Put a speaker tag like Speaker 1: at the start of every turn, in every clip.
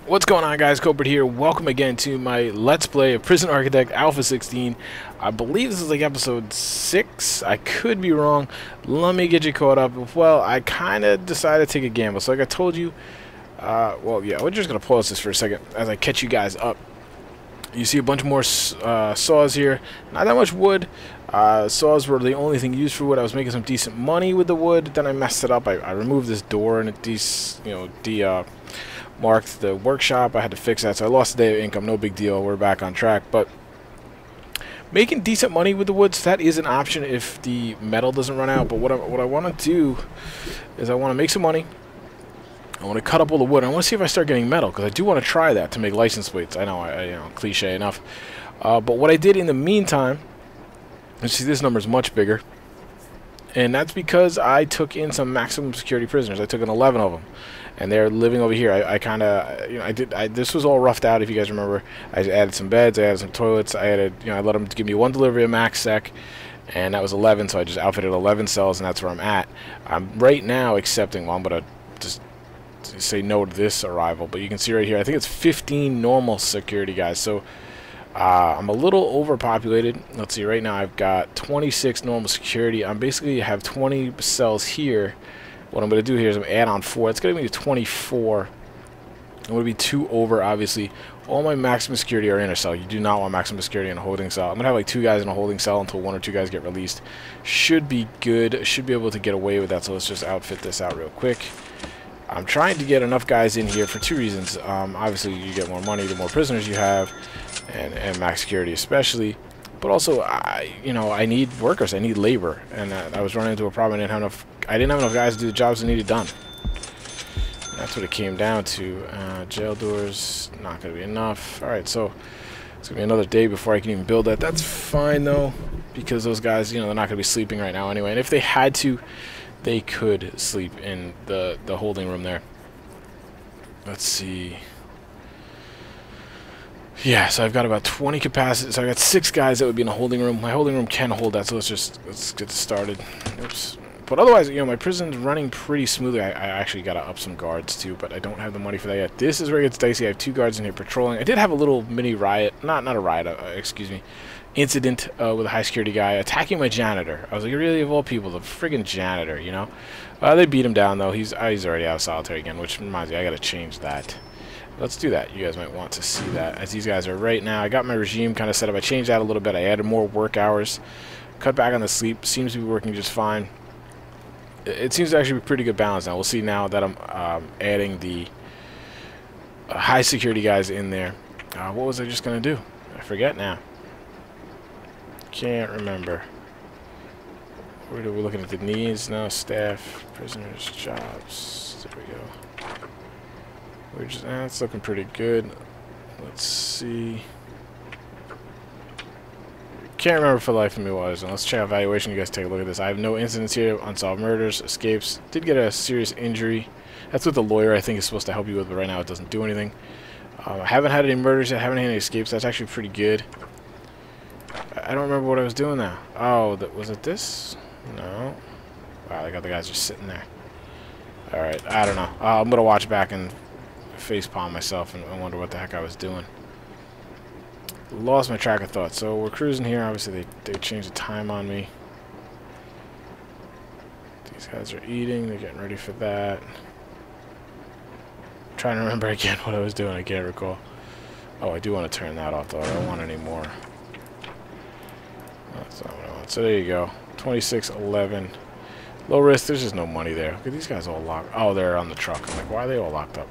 Speaker 1: What's going on, guys? Kulprit here. Welcome again to my Let's Play of Prison Architect Alpha 16. I believe this is like episode 6. I could be wrong. Let me get you caught up. Well, I kind of decided to take a gamble. So like I told you, well, yeah, we're just going to pause this for a second as I catch you guys up. You see a bunch more saws here. Not that much wood. Saws were the only thing used for wood. I was making some decent money with the wood. Then I messed it up. I removed this door and it marked the workshop. I had to fix that, so I lost a day of income. No big deal. We're back on track. But making decent money with the woods, that is an option if the metal doesn't run out. But what I want to do is I want to make some money. I want to cut up all the wood. I want to see if I start getting metal, because I do want to try that to make license plates. I know, cliche enough. But what I did in the meantime, you see this number is much bigger, and that's because I took in some maximum security prisoners. I took in 11 of them, and they're living over here. I kind of, this was all roughed out, if you guys remember. I added some beds, I added some toilets, I let them give me one delivery of max sec, and that was 11, so I just outfitted 11 cells, and that's where I'm at. I'm right now accepting, well, I'm going to just say no to this arrival, but you can see right here, I think it's 15 normal security guys, so I'm a little overpopulated. Let's see, right now I've got 26 normal security. I'm basically have 20 cells here. What I'm going to do here is I'm going to add on 4. It's going to be 24. I'm going to be 2 over, obviously. All my maximum security are in a cell. You do not want maximum security in a holding cell. I'm going to have like 2 guys in a holding cell until 1 or 2 guys get released. Should be good. Should be able to get away with that, so let's just outfit this out real quick. I'm trying to get enough guys in here for 2 reasons. Obviously, you get more money the more prisoners you have, and max security especially. But also, I need workers. I need labor, and I was running into a problem. I didn't have enough guys to do the jobs that needed done. And that's what it came down to. Jail doors, not going to be enough. All right, so it's going to be another day before I can even build that. That's fine though, because those guys, they're not going to be sleeping right now anyway. And if they had to, they could sleep in the holding room there. Let's see. Yeah, so I've got about 20 capacity. So I got 6 guys that would be in a holding room. My holding room can hold that, so let's get started. Oops. But otherwise, my prison's running pretty smoothly. I actually got to up some guards too, but I don't have the money for that yet. This is where it gets dicey. I have 2 guards in here patrolling. I did have a little mini riot, not a riot, excuse me, incident with a high security guy attacking my janitor. I was like, really, of all people, the friggin' janitor, They beat him down though. He's already out of solitary again, which reminds me, I got to change that. Let's do that. You guys might want to see that, as these guys are right now. I got my regime kind of set up. I changed that a little bit. I added more work hours, cut back on the sleep. Seems to be working just fine. It seems to actually be pretty good balance now. We'll see now that I'm adding the high security guys in there. What was I just going to do? I forget now. Can't remember. We're looking at the needs now. Staff, prisoners, jobs. There we go. We're just, it's looking pretty good. Let's see. Can't remember for the life of me what I was doing. Let's check out evaluation. You guys take a look at this. I have no incidents here. Unsolved murders, escapes. Did get a serious injury. That's what the lawyer, I think, is supposed to help you with, but right now it doesn't do anything. I haven't had any murders yet. I haven't had any escapes. That's actually pretty good. I don't remember what I was doing now. Oh, was it this? No. Wow, I got the guys just sitting there. Alright, I don't know. I'm going to watch back and facepalm myself and wonder what the heck I was doing. Lost my track of thought. So we're cruising here. Obviously, they changed the time on me. These guys are eating. They're getting ready for that. I'm trying to remember again what I was doing. I can't recall. Oh, I do want to turn that off, though. I don't want any more. That's not what I want. So there you go. 2611. Low risk. There's just no money there. Look at these guys all locked. Oh, they're on the truck. I'm like, why are they all locked up?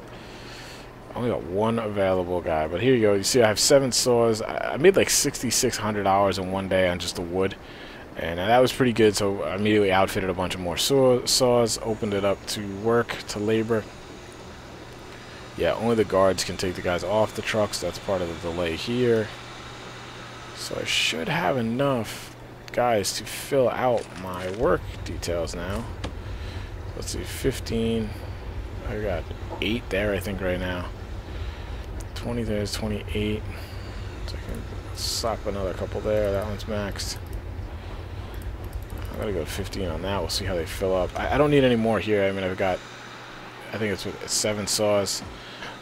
Speaker 1: I only got 1 available guy. But here you go. You see I have 7 saws. I made like $6,600 in one day on just the wood. And that was pretty good. So I immediately outfitted a bunch of more saws. Opened it up to work, to labor. Yeah, only the guards can take the guys off the trucks. That's part of the delay here. So I should have enough guys to fill out my work details now. Let's see, 15. I got 8 there, I think, right now. 20 there's 28. So I can slap another couple there. That one's maxed. I'm gonna go 15 on that. We'll see how they fill up. I don't need any more here. I mean, I think it's 7 saws.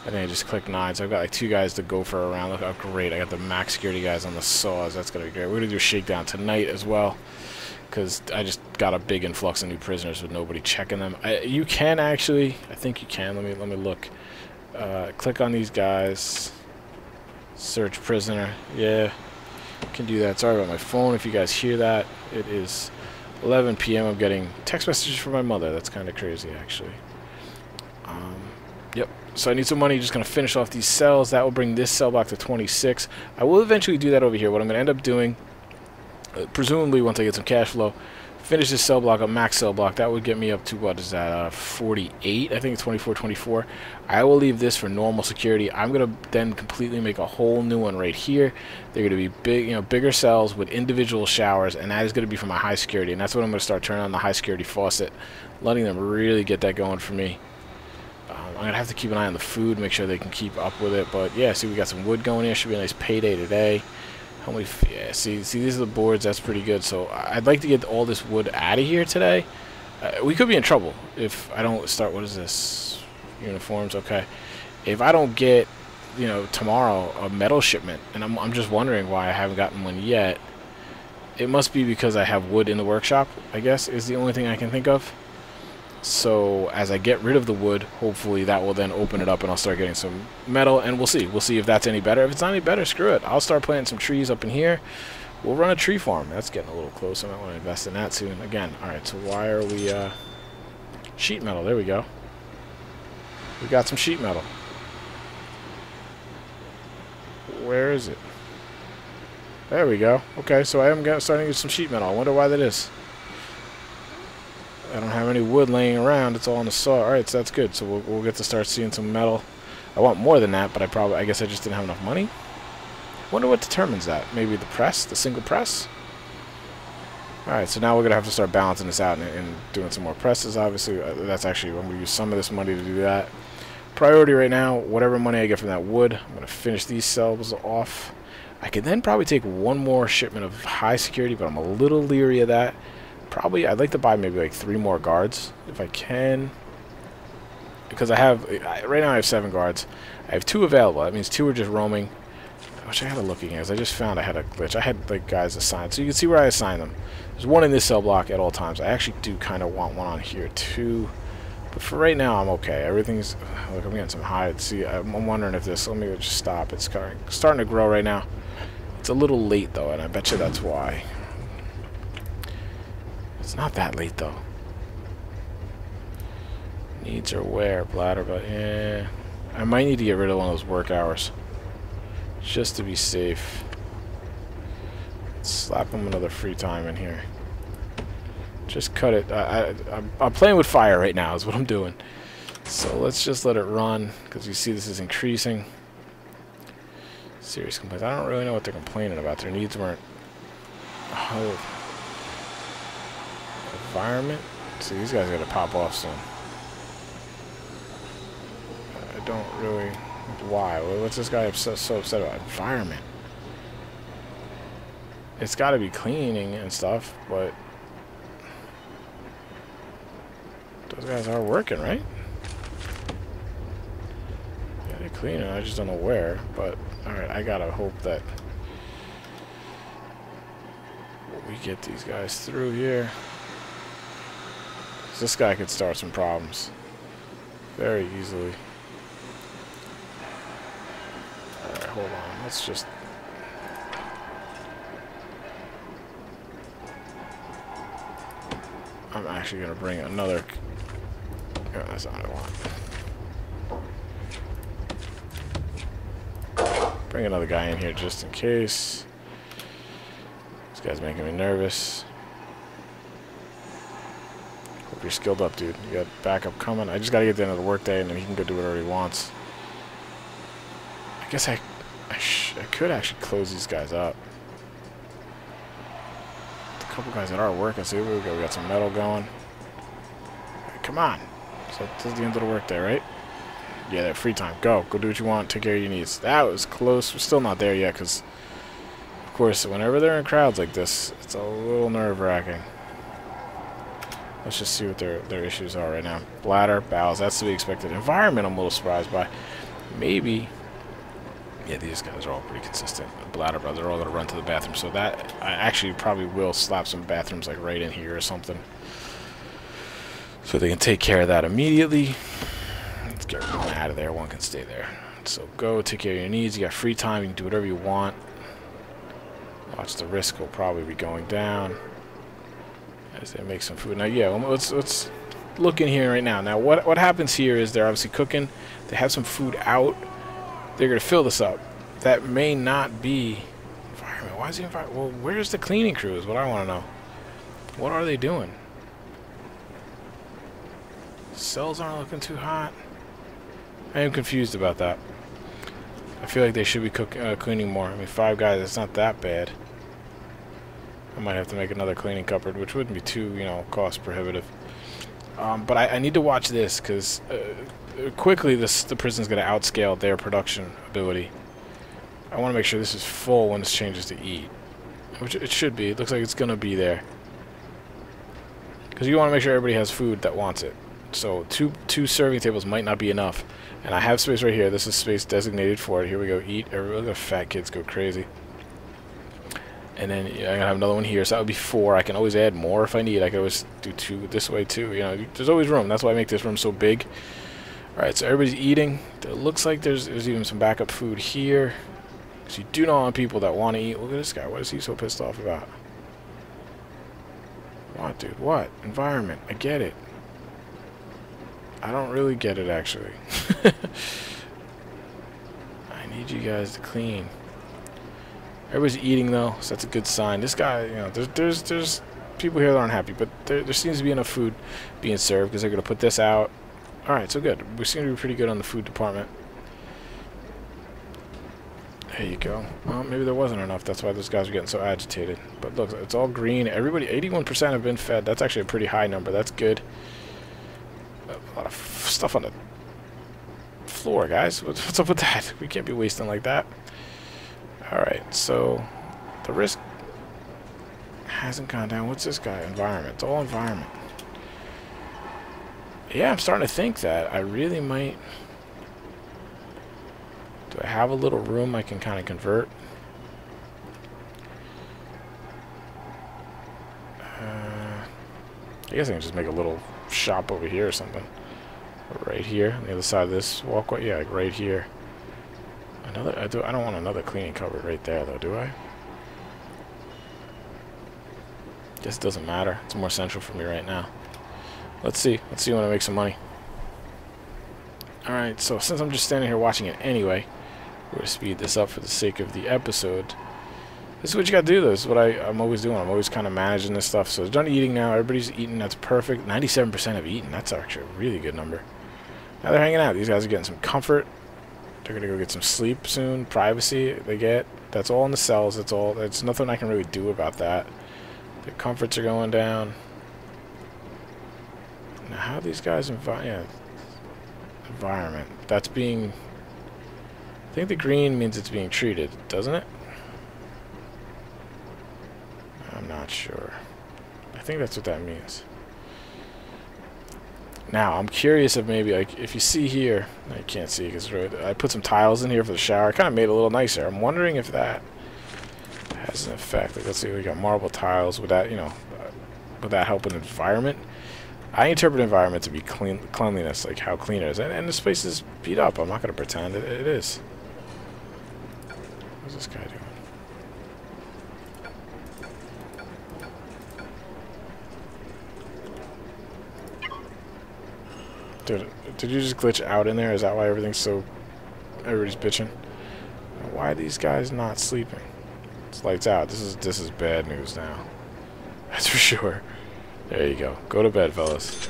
Speaker 1: I think I just clicked 9, so I've got like 2 guys to go for a round. Look how great. I got the max security guys on the saws. That's going to be great. We're going to do a shakedown tonight as well, because I just got a big influx of new prisoners with nobody checking them. You can actually, I think you can. Let me look. Click on these guys. Search prisoner. Yeah, can do that. Sorry about my phone if you guys hear that. It is 11 p.m. I'm getting text messages from my mother. That's kind of crazy, actually. Yep. So I need some money. Just going to finish off these cells. That will bring this cell block to 26. I will eventually do that over here. What I'm going to end up doing, presumably once I get some cash flow, finish this cell block, a max cell block. That would get me up to, what is that, 48? I think it's 24, 24. I will leave this for normal security. I'm going to then completely make a whole new one right here. They're going to be big, bigger cells with individual showers, and that is going to be for my high security. And that's what I'm going to start turning on the high security faucet, letting them really get that going for me. I'm going to have to keep an eye on the food, make sure they can keep up with it. But yeah, see, we got some wood going here. Should be a nice payday today. How many? Yeah, see, these are the boards. That's pretty good. So I'd like to get all this wood out of here today. We could be in trouble if I don't start. What is this? Uniforms. Okay. If I don't get, tomorrow a metal shipment, and I'm just wondering why I haven't gotten one yet. It must be because I have wood in the workshop, I guess, is the only thing I can think of. So as I get rid of the wood, hopefully that will then open it up and I'll start getting some metal, and we'll see. We'll see if that's any better. If it's not any better, screw it. I'll start planting some trees up in here. We'll run a tree farm. That's getting a little close. I might want to invest in that soon. Again, alright, so why are we... sheet metal, there we go. We got some sheet metal. Where is it? There we go. Okay, so I am starting to get some sheet metal. I wonder why that is. I don't have any wood laying around. It's all on the saw. Alright, so that's good. So we'll get to start seeing some metal. I want more than that, but I guess I just didn't have enough money. Wonder what determines that. Maybe the press? The single press? Alright, so now we're going to have to start balancing this out and doing some more presses, obviously. That's actually, I'm going to use some of this money to do that. Priority right now, whatever money I get from that wood, I'm going to finish these cells off. I could then probably take one more shipment of high security, but I'm a little leery of that. Probably, I'd like to buy maybe like 3 more guards, if I can. Because right now I have 7 guards. I have 2 available. That means 2 are just roaming. I wish I had a look again, because I just found I had a glitch. I had like guys assigned. So you can see where I assign them. There's 1 in this cell block at all times. I actually do kind of want 1 on here too. But for right now, I'm okay. Everything's... Look, I'm getting some high. See, I'm wondering if this... Let me just stop. It's starting to grow right now. It's a little late, though, and I bet you that's why. It's not that late, though. Needs are where? Bladder, but yeah. I might need to get rid of one of those work hours. Just to be safe. Slap them another free time in here. Just cut it. I'm playing with fire right now is what I'm doing. So let's just let it run, because you see this is increasing. Serious complaints. I don't really know what they're complaining about. Their needs weren't... Oh. Environment? See, these guys are going to pop off soon. I don't really... Why? What's this guy so upset about? Environment. It's got to be cleaning and stuff, but... Those guys are working, right? Yeah, they're cleaning. I just don't know where, but... Alright, I gotta hope that... we get these guys through here. This guy could start some problems very easily. Alright, hold on. Let's just... I'm actually going to bring another... Oh, that's not what I want. Bring another guy in here just in case. This guy's making me nervous. Hope you're skilled up, dude. You got backup coming. I just got to get to the end of the workday, and then he can go do whatever he wants. I guess I could actually close these guys up. A couple guys that are working. See, we go. We got some metal going. Right, come on. So this is the end of the workday, right? Yeah, they're free time. Go do what you want. Take care of your needs. That was close. We're still not there yet, because, of course, whenever they're in crowds like this, it's a little nerve-wracking. Let's just see what their issues are right now. Bladder, bowels, that's to be expected. Environment, I'm a little surprised by. maybe... Yeah, these guys are all pretty consistent. Bladder brothers are all going to run to the bathroom. So that, I actually probably will slap some bathrooms like right in here or something. So they can take care of that immediately. Let's get one out of there. One can stay there. So go take care of your needs. You got free time. You can do whatever you want. Watch the risk will probably be going down as they make some food. Now, yeah, let's look in here right now. Now, what happens here is they're obviously cooking. They have some food out. They're going to fill this up. That may not be environment. Why is the environment? Well, where's the cleaning crew is what I want to know. What are they doing? Cells aren't looking too hot. I am confused about that. I feel like they should be cleaning more. I mean, 5 guys, it's not that bad. I might have to make another cleaning cupboard, which wouldn't be too, you know, cost prohibitive. But I need to watch this, because quickly the prison's going to outscale their production ability. I want to make sure this is full when this changes to eat. Which it should be. It looks like it's going to be there. Because you want to make sure everybody has food that wants it. So two serving tables might not be enough. And I have space right here. This is space designated for it. Here we go. Eat. Look at fat kids go crazy. And then I'm going to have another one here. So that would be 4. I can always add more if I need. I can always do 2 this way too. You know, there's always room. That's why I make this room so big. Alright, so everybody's eating. It looks like there's even some backup food here. Because you do not want people that want to eat. Look at this guy. What is he so pissed off about? What, dude? What? Environment. I get it. I don't really get it, actually. I need you guys to clean. Everybody's eating, though, so that's a good sign. This guy, you know, there's people here that aren't happy, but there seems to be enough food being served because they're going to put this out. Alright, so good. We seem to be pretty good on the food department. There you go. Well, maybe there wasn't enough. That's why those guys are getting so agitated. But look, it's all green. Everybody, 81% have been fed. That's actually a pretty high number. That's good. A lot of stuff on the floor, guys. What's up with that? We can't be wasting like that. Alright, so the risk hasn't gone down. What's this guy? Environment. It's all environment. Yeah, I'm starting to think that I really might... Do I have a little room I can kind of convert? I guess I can just make a little shop over here or something. Right here, on the other side of this walkway. Yeah, like right here. Another. I don't want another cleaning cupboard right there, though, do I? Guess it doesn't matter. It's more central for me right now. Let's see. Let's see when I make some money. Alright, so since I'm just standing here watching it anyway, we're going to speed this up for the sake of the episode. This is what you got to do, though. This is what I'm always doing. I'm always kind of managing this stuff. So it's done eating now. Everybody's eating. That's perfect. 97% have eaten. That's actually a really good number. Now they're hanging out. These guys are getting some comfort. They're going to go get some sleep soon. Privacy they get. That's all in the cells. That's all. There's nothing I can really do about that. The comforts are going down. Now how are these guys environment? That's being... I think the green means it's being treated, doesn't it? I'm not sure. I think that's what that means. Now, I'm curious if maybe, like, if you see here... No, you can't see because I put some tiles in here for the shower. I kind of made it a little nicer. I'm wondering if that has an effect. Like, let's see, we got marble tiles. Would that, you know, would that help an environment? I interpret environment to be cleanliness, like how clean it is. And this place is beat up. I'm not going to pretend it is. What's this guy doing? Dude, did you just glitch out in there? Is that why everything's so... Everybody's bitching? Why are these guys not sleeping? It's lights out. This is bad news now. That's for sure. There you go. Go to bed, fellas.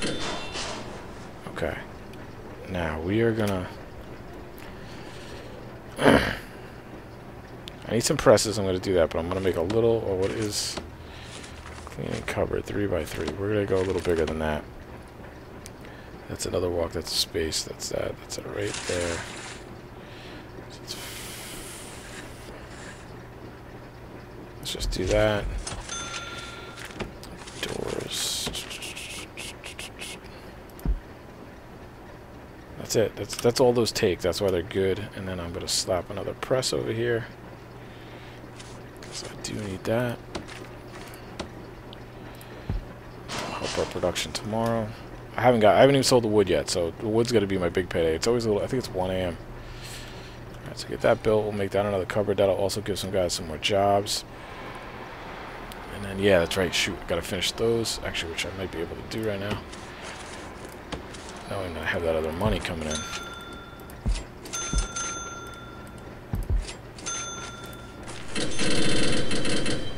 Speaker 1: Okay. Now, we are gonna... I need some presses. I'm gonna do that, but I'm gonna make a little... Oh, what is... Cleaning cupboard, 3x3. We're gonna go a little bigger than that. That's another walk. That's a space. That's that. That's it right there. Let's just do that. Doors. That's That's it. That's all those take. That's why they're good. And then I'm going to slap another press over here, because I do need that. Help our production tomorrow. I haven't even sold the wood yet, so the wood's going to be my big payday. It's always a little, I think it's 1 a.m. Alright, so get that built. We'll make that another cupboard. That'll also give some guys some more jobs. And then, yeah, that's right. Shoot, I got to finish those. Actually, which I might be able to do right now. Knowing I have that other money coming in.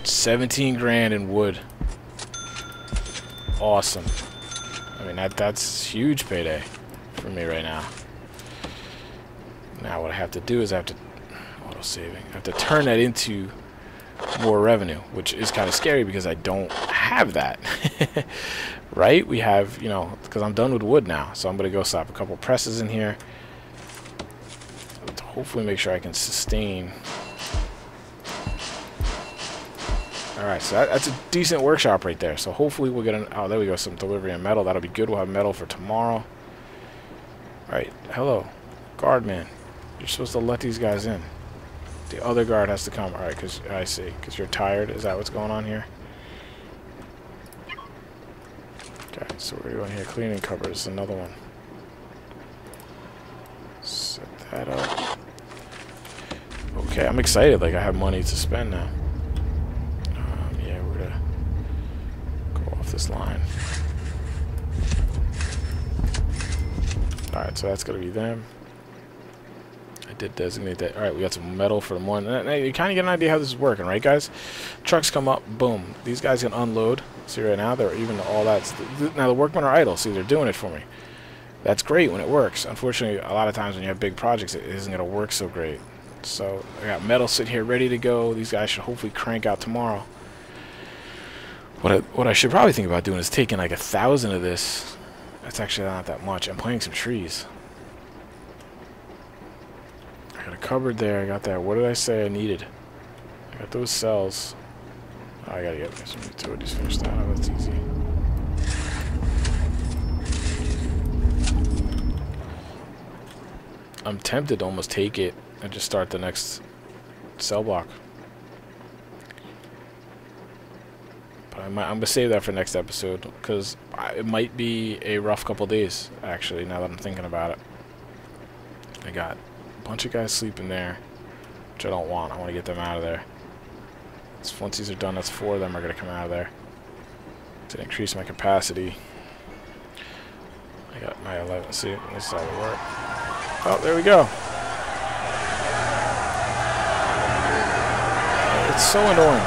Speaker 1: $17 grand in wood. Awesome. I mean, that's huge payday for me right now. Now what I have to do is I have to auto-saving. I have to turn that into more revenue, which is kind of scary because I don't have that. Right? We have, you know, because I'm done with wood now. So I'm going to go slap a couple presses in here to hopefully make sure I can sustain. Alright, so that's a decent workshop right there. So hopefully we'll get an... Oh, there we go, some delivery of metal. That'll be good. We'll have metal for tomorrow. Alright, hello. Guard man. You're supposed to let these guys in. The other guard has to come. Alright, because I see. Because you're tired. Is that what's going on here? Okay, so we're doing here. Cleaning cupboards. Another one. Set that up. Okay, I'm excited. Like, I have money to spend now. Yeah, we're going to go off this line. Alright, so that's going to be them. I did designate that. Alright, we got some metal for the morning. You kind of get an idea how this is working, right, guys? Trucks come up, boom. These guys can unload. See right now, they're even all that. Now the workmen are idle. See, they're doing it for me. That's great when it works. Unfortunately, a lot of times when you have big projects, it isn't going to work so great. So I got metal sitting here ready to go. These guys should hopefully crank out tomorrow. What I should probably think about doing is taking like 1,000 of this. That's actually not that much. I'm planting some trees. I got a cupboard there. I got that. What did I say I needed? I got those cells. Oh, I gotta get some utilities finished out. That's easy. I'm tempted to almost take it and just start the next cell block. But I'm gonna save that for next episode because it might be a rough couple days. Actually, now that I'm thinking about it, I got a bunch of guys sleeping there, which I don't want. I want to get them out of there. So once these are done, that's 4 of them are gonna come out of there to increase my capacity. I got my 11. See, this is how it works. Oh, there we go. It's so annoying.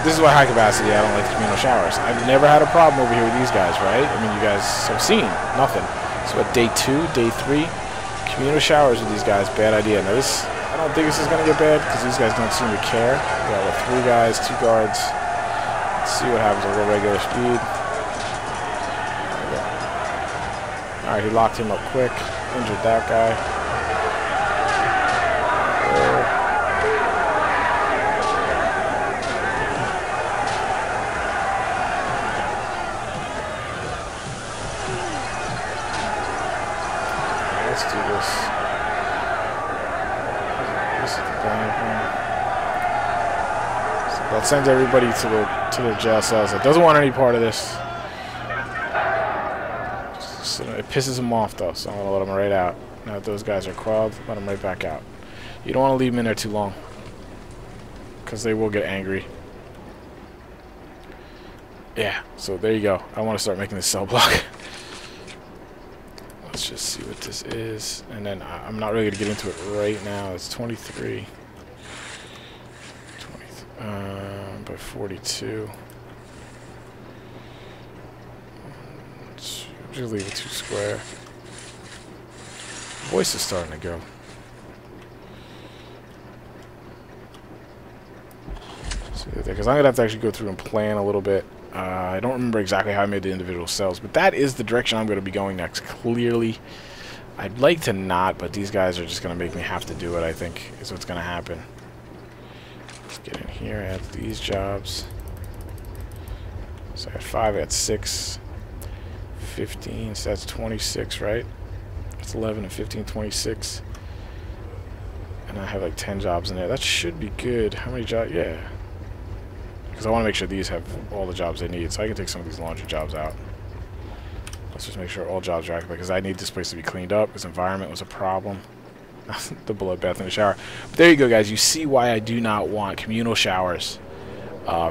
Speaker 1: This is why high capacity, I don't like the communal showers. I've never had a problem over here with these guys, right? I mean, you guys have seen nothing. So at day 2, day 3, communal showers with these guys, bad idea. Now this, I don't think this is going to get bad because these guys don't seem to care. We got 3 guys, 2 guards. Let's see what happens at regular speed. Alright, he locked him up quick. Injured that guy. Let's do this. This is the plan. So that sends everybody to their jail cells. That doesn't want any part of this. It pisses them off though, so I'm gonna let them right out. Now that those guys are quelled, let them right back out. You don't want to leave them in there too long, because they will get angry. Yeah, so there you go. I want to start making this cell block. Let's just see what this is, and then I'm not really gonna get into it right now. It's 23. 20 by 42. Just leave it 2 square. Voice is starting to go. Because I'm going to have to actually go through and plan a little bit. I don't remember exactly how I made the individual cells, but that is the direction I'm going to be going next, clearly. I'd like to not, but these guys are just going to make me have to do it, I think, is what's going to happen. Let's get in here, add these jobs. So I had 5, I had 6. 15, so that's 26, right? That's 11 and 15, 26. And I have like 10 jobs in there. That should be good. How many jobs? Yeah. Because I want to make sure these have all the jobs they need. So I can take some of these laundry jobs out. Let's just make sure all jobs are active, because I need this place to be cleaned up. This environment was a problem. The bloodbath in the shower. But there you go, guys. You see why I do not want communal showers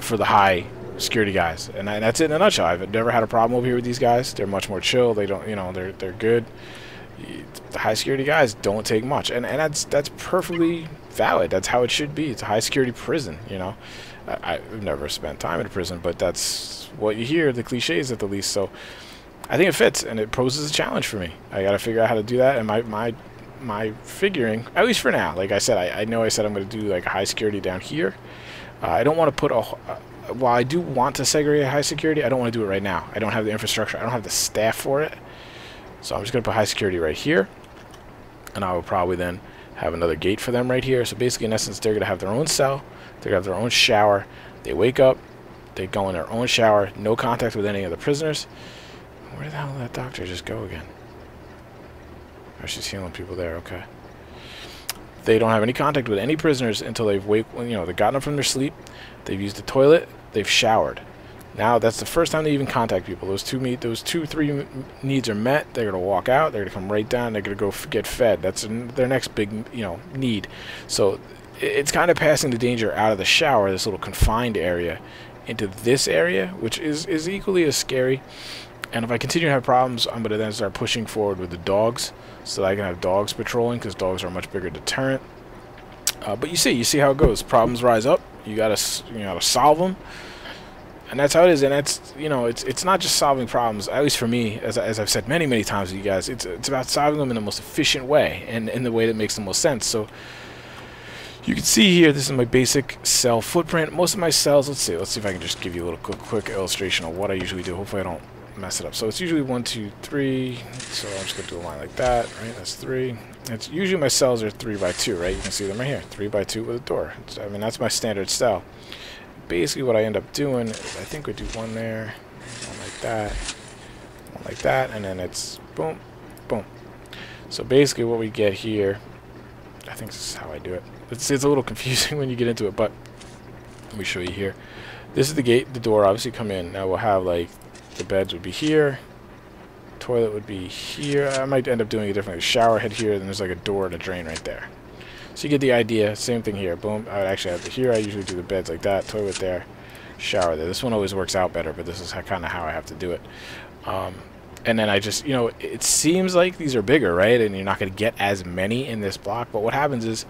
Speaker 1: for the high security guys. And that's it in a nutshell. I've never had a problem over here with these guys. They're much more chill. They don't, you know, they're good. The high security guys don't take much, and that's perfectly valid. That's how it should be. It's a high security prison, you know. I've never spent time in a prison, but that's what you hear, the cliches at the least. So I think it fits, and it poses a challenge for me. I got to figure out how to do that, and my figuring, at least for now, like I said, I know I said I'm going to do like a high security down here. I don't want to put a, while I do want to segregate high security, I don't want to do it right now. I don't have the infrastructure. I don't have the staff for it. So I'm just going to put high security right here, and I will probably then have another gate for them right here. So basically, in essence, they're going to have their own cell. They're going to have their own shower. They wake up. They go in their own shower. No contact with any of the prisoners. Where the hell did that doctor just go again? Oh, she's healing people there. Okay. They don't have any contact with any prisoners until they've they've gotten up from their sleep. They've used the toilet. They've showered. Now that's the first time they even contact people. Those three needs are met. They're gonna walk out. They're gonna come right down. They're gonna go get fed. That's their next big need. So it's kind of passing the danger out of the shower, this little confined area, into this area, which is equally as scary. And if I continue to have problems, I'm gonna then start pushing forward with the dogs, so that I can have dogs patrolling, because dogs are a much bigger deterrent. But you see how it goes. Problems rise up. You gotta solve them. And that's how it is, and that's, it's not just solving problems, at least for me, as I've said many times to you guys, it's about solving them in the most efficient way, and in the way that makes the most sense. So you can see here, this is my basic cell footprint. Most of my cells, let's see if I can just give you a little quick illustration of what I usually do. Hopefully I don't mess it up. So it's usually 1, 2, 3, so I'm just going to do a line like that, right? That's 3. It's usually my cells are 3 by 2, right? You can see them right here, 3 by 2 with a door. I mean, that's my standard cell. Basically what I end up doing is I think we do one there, one like that, and then it's boom, boom. So basically what we get here, I think this is how I do it. It's a little confusing when you get into it, but let me show you here. This is the gate, the door, obviously come in. Now we'll have like, the beds would be here, toilet would be here. I might end up doing it differently. Shower head here, then there's like a door and a drain right there. So you get the idea. Same thing here. Boom. I would actually have it here. I usually do the beds like that. Toilet there. Shower there. This one always works out better, but this is kind of how I have to do it. And then I just, it seems like these are bigger, right? And you're not going to get as many in this block. But what happens is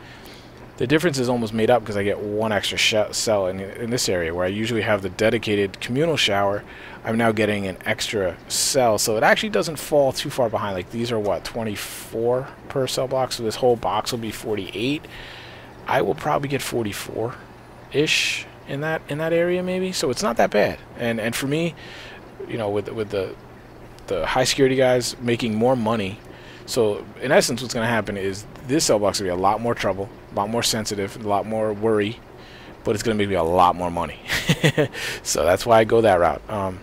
Speaker 1: the difference is almost made up because I get one extra cell in this area where I usually have the dedicated communal shower. I'm now getting an extra cell, so it actually doesn't fall too far behind. Like these are what, 24 per cell block, so this whole box will be 48. I will probably get 44-ish in that area maybe. So it's not that bad. And for me, with the high security guys making more money. So in essence, what's going to happen is this cell box will be a lot more trouble, a lot more sensitive, a lot more worry, but it's going to make me a lot more money. So that's why I go that route.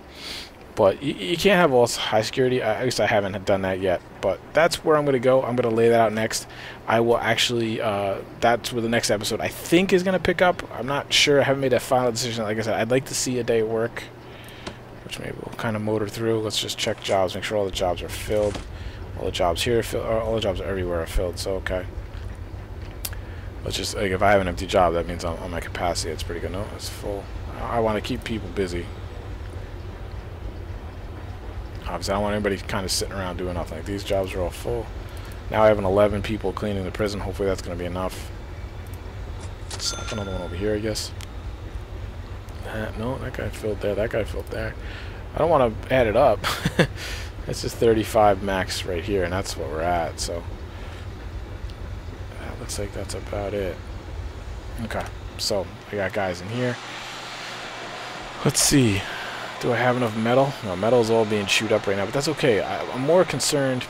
Speaker 1: But you can't have all high security. At least I haven't done that yet. But that's where I'm going to go. I'm going to lay that out next. I will actually, that's where the next episode I think is going to pick up. I'm not sure. I haven't made a final decision. Like I said, I'd like to see a day at work, which maybe we'll kind of motor through. Let's just check jobs, make sure all the jobs are filled. All the jobs here are filled, or all the jobs everywhere are filled, so okay. Let's just, like, if I have an empty job, that means on my capacity, it's pretty good. No, it's full. I want to keep people busy. Obviously, I don't want anybody kind of sitting around doing nothing. Like, these jobs are all full. Now I have 11 people cleaning the prison. Hopefully that's going to be enough. Stop another one over here, I guess. No, that guy filled there. That guy filled there. I don't want to add it up. It's just 35 max right here, and that's what we're at. So that looks like that's about it. Okay, so I got guys in here. Let's see. Do I have enough metal? No, metal's all being chewed up right now, but that's okay. I'm more concerned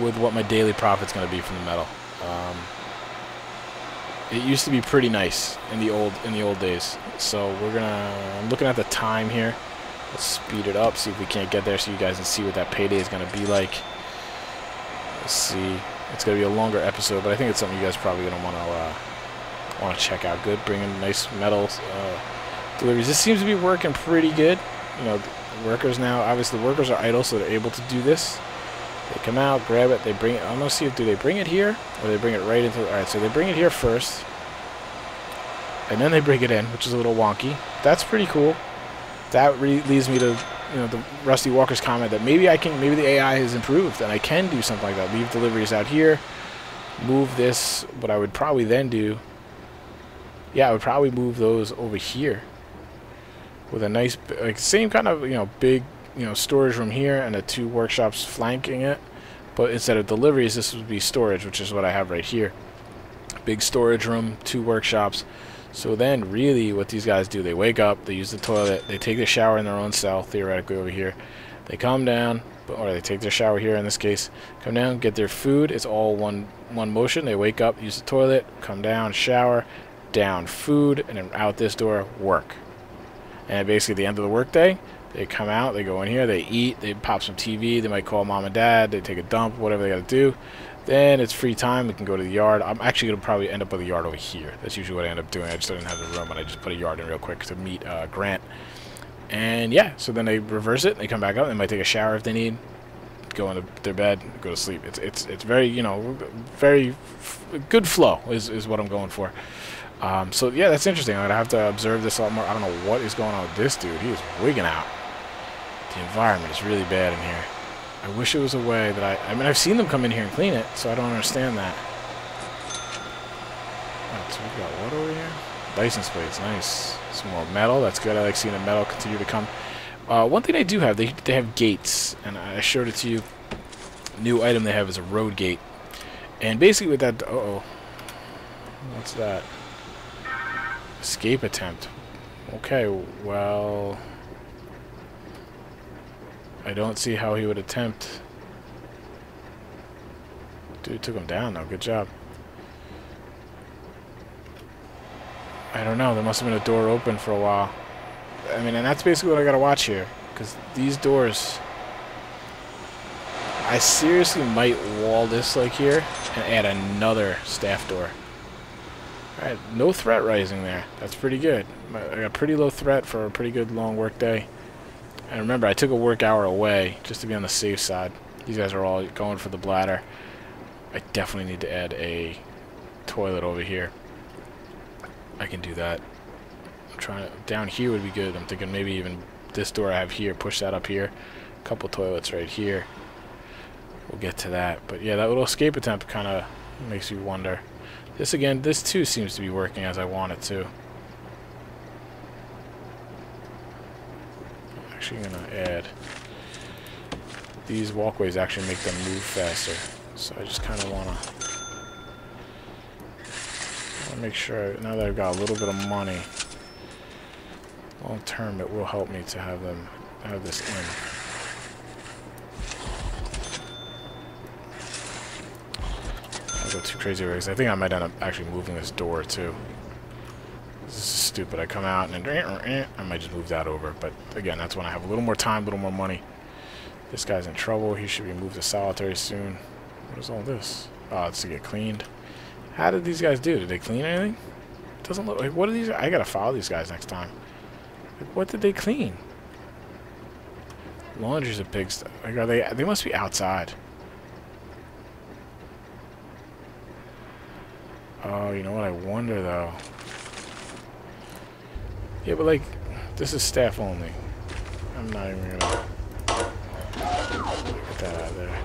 Speaker 1: with what my daily profit's going to be from the metal. It used to be pretty nice in the old days. So I'm looking at the time here. Let's speed it up, see if we can't get there so you guys can see what that payday is going to be like. see. It's going to be a longer episode, but I think it's something you guys probably going to want to check out. Good, bringing nice metal deliveries. This seems to be working pretty good. You know, the workers now, obviously the workers are idle, so they're able to do this. They come out, grab it, they bring it. I'm going to see if do they bring it here, or they bring it right into. All right, so they bring it here first, and then they bring it in, which is a little wonky. That's pretty cool. That leads me to, you know, the Rusty Walker's comment that maybe the AI has improved and I can do something like that. Leave deliveries out here, move this. What I would probably then do, yeah, I would probably move those over here with a nice, like, same kind of, you know, big, you know, storage room here and the 2 workshops flanking it. But instead of deliveries, this would be storage, which is what I have right here. Big storage room, 2 workshops. So then really what these guys do, they wake up, they use the toilet, they take their shower in their own cell, theoretically over here. They come down, or they take their shower here in this case, come down, get their food. It's all one motion. They wake up, use the toilet, come down, shower, down, food, and then out this door, work. And basically at the end of the workday, they come out, they go in here, they eat, they pop some TV, they might call mom and dad, they take a dump, whatever they got to do. Then it's free time. We can go to the yard. I'm actually going to probably end up with a yard over here. That's usually what I end up doing. I just didn't have the room, and I just put a yard in real quick to meet Grant. And yeah, so then they reverse it. They come back up. They might take a shower if they need. Go into their bed, go to sleep. It's very, you know, very good flow is what I'm going for. So yeah, that's interesting. I'm going to have to observe this a lot more. I don't know what is going on with this dude. He is wigging out. The environment is really bad in here. I wish it was a way that I mean, I've seen them come in here and clean it, so I don't understand that. Right, so we've got what over here? License plates, nice. Some more metal, that's good. I like seeing the metal continue to come. One thing they do have, they have gates, and I showed it to you. New item they have is a road gate. And basically with that, what's that? Escape attempt. Okay, well, I don't see how he would attempt. Dude took him down though. Good job. I don't know. There must have been a door open for a while. I mean, and that's basically what I gotta watch here. Because these doors, I seriously might wall this like here and add another staff door. Alright, no threat rising there. That's pretty good. I got pretty low threat for a pretty good long work day. And remember, I took a work hour away just to be on the safe side. These guys are all going for the bladder. I definitely need to add a toilet over here. I can do that. I'm trying to, down here would be good. I'm thinking maybe even this door I have here, push that up here. A couple toilets right here. We'll get to that. But yeah, that little escape attempt kind of makes you wonder. This again, this too seems to be working as I want it to. Actually gonna add these walkways, actually make them move faster, so I just kind of want to make sure now that I've got a little bit of money long term, it will help me to have them have this in. I'll go too crazy because I think I might end up actually moving this door too. This is stupid. I come out and then I might just move that over. But again, that's when I have a little more time, a little more money. This guy's in trouble. He should be moved to solitary soon. What is all this? Oh, it's to get cleaned. How did these guys do? Did they clean anything? It doesn't look like. What are these? I gotta follow these guys next time. Like, what did they clean? Laundry's a pigsty. Like, are they? They must be outside. Oh, you know what? I wonder though. Yeah, but like, this is staff only. I'm not even gonna get that out of there.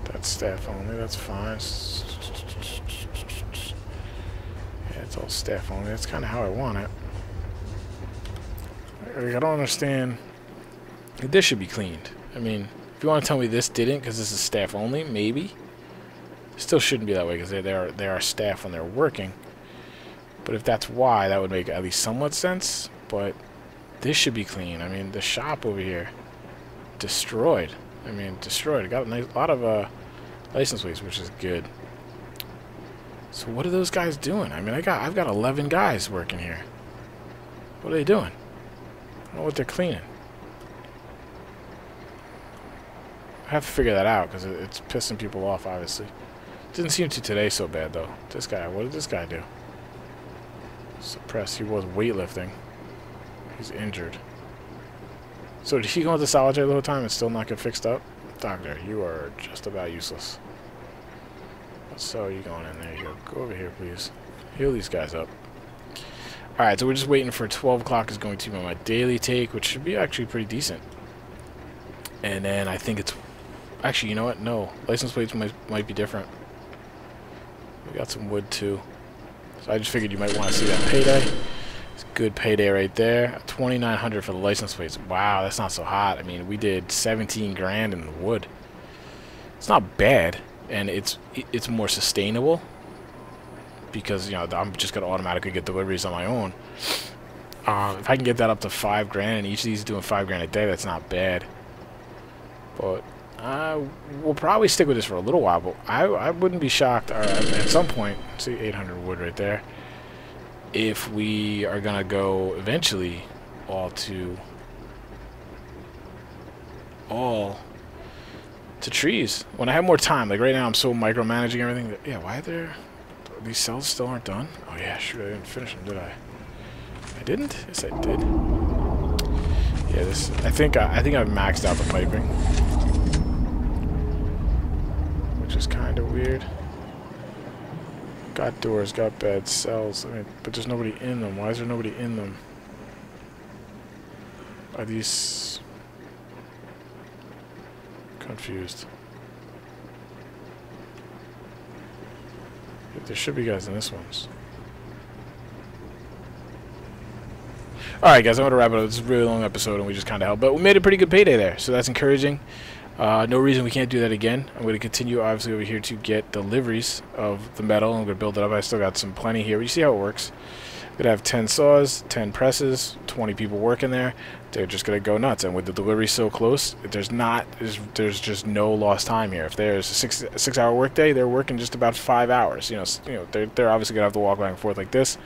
Speaker 1: That's staff only. That's fine. Yeah, it's all staff only. That's kind of how I want it. Like, I don't understand. This should be cleaned. I mean, if you want to tell me this didn't because this is staff only, maybe. Still shouldn't be that way because they are staff when they're working. But if that's why, that would make at least somewhat sense. But this should be clean. I mean, the shop over here, destroyed. I mean, destroyed. It got a lot of license plates, which is good. So what are those guys doing? I mean, I've got 11 guys working here. What are they doing? I don't know what they're cleaning. I have to figure that out because it's pissing people off, obviously. Didn't seem to today so bad, though. This guy, what did this guy do? Suppressed. He was weightlifting. He's injured. So did he go into solitary the whole time and still not get fixed up? Doctor, you are just about useless. So you going in there? You go over here, please. Heal these guys up. Alright, so we're just waiting for 12 o'clock is going to be my daily take, which should be actually pretty decent. And then I think it's... Actually, you know what? No. License plates might be different. We got some wood, too. So I just figured you might want to see that payday. It's a good payday right there. 2,900 for the license plates. Wow, that's not so hot. I mean, we did 17 grand in the wood. It's not bad, and it's more sustainable because, you know, I'm just going to automatically get deliveries on my own. If I can get that up to 5 grand, and each of these is doing 5 grand a day, that's not bad. But we'll probably stick with this for a little while, but I wouldn't be shocked at some point, see 800 wood right there, if we are going to go eventually all to trees. When I have more time, like right now I'm so micromanaging everything that, yeah, why are there... These cells still aren't done? Oh yeah, shoot, I didn't finish them, did I? I didn't? Yes, I did. Yeah, this... I think I've maxed out the piping. Which is kind of weird. Got doors, got beds, cells, I mean, but there's nobody in them. Why is there nobody in them? Are these... confused. There should be guys in this ones. Alright guys, I'm going to wrap it up. This is a really long episode and we just kind of helped. But we made a pretty good payday there, so that's encouraging. No reason we can't do that again. I'm going to continue obviously over here to get deliveries of the metal. I'm going to build it up. I still got some plenty here. But you see how it works. I'm going to have 10 saws, 10 presses, 20 people working there. They're just going to go nuts. And with the delivery so close, there's just no lost time here. If there's a 6-hour workday, they're working just about 5 hours. You know, they're obviously going to have to walk back and forth like this.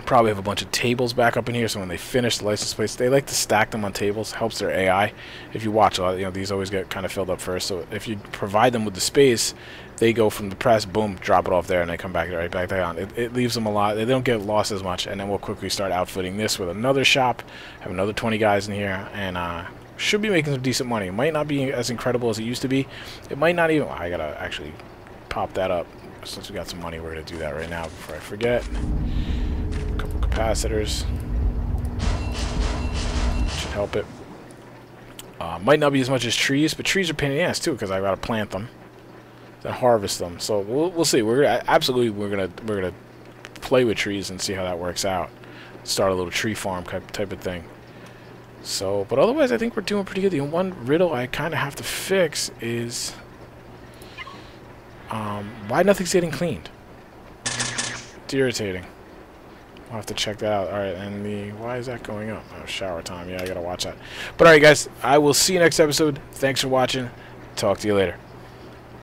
Speaker 1: Probably have a bunch of tables back up in here, so when they finish the license plates, they like to stack them on tables. Helps their AI. If you watch a lot, you know, these always get kind of filled up first. So if you provide them with the space, they go from the press, boom, drop it off there, and they come back right back down. It leaves them a lot. They don't get lost as much, and then we'll quickly start outfitting this with another shop. Have another 20 guys in here, and should be making some decent money. It might not be as incredible as it used to be. It might not even... I gotta actually pop that up. Since we got some money, we're gonna do that right now before I forget. Couple capacitors should help it. Might not be as much as trees, but trees are a pain in the ass too because I gotta plant them, then harvest them. So we'll see. We're gonna play with trees and see how that works out. Start a little tree farm type of thing. So, but otherwise, I think we're doing pretty good. The one riddle I kind of have to fix is why nothing's getting cleaned. It's irritating. I'll have to check that out. Alright, and why is that going up? Oh, shower time. Yeah, I gotta watch that. But alright, guys, I will see you next episode. Thanks for watching. Talk to you later.